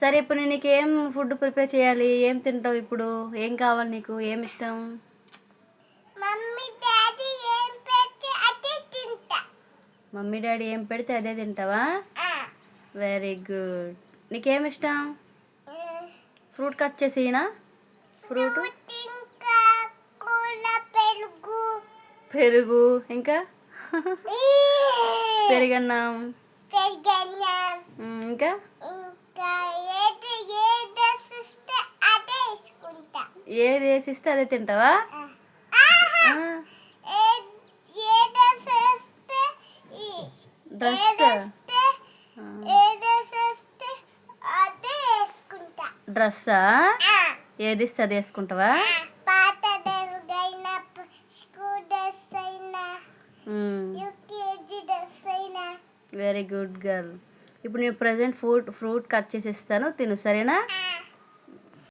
సరే ఇప్పుడు నేను నీకేం ఫుడ్ ప్రిపేర్ చేయాలి? ఏం తింటావు ఇప్పుడు? ఏం కావాలి నీకు? ఏమి ఇష్టం? మమ్మీ డాడీ ఏం పెడితే అదే తింటా. మమ్మీ డాడీ ఏం పెడితే అదే తింటావా? Very good. నీకేమి ఇష్టం? ఫ్రూట్ కట్ చేసినా? ఫ్రూట్ ఇంకా కూర పెరుగు పెరుగు ఇంకా పెరుగన్నం పెరుగన్నం ఇంకా ఇంకా ఏది ఏ డ్రెస్ ఇస్తే అదే వేసుకుంటా. ఏది వేసిస్తే అదే తింటావా? ఏ డ్రెస్ వేస్తే డ్రెస్ ఏ డ్రెస్ వేస్తే అదే వేసుకుంటా. డ్రెస్సా? ఏది ఇస్తే అది వేసుకుంటావా? పాత డ్రెస్ అయినా స్కూల్ డ్రెస్ అయినా యూకేజీ డ్రెస్ అయినా. Very good girl. ఇప్పుడు నేను ప్రజెంట్ ఫ్రూట్ కట్ చేసి ఇస్తాను, తిను, సరేనా?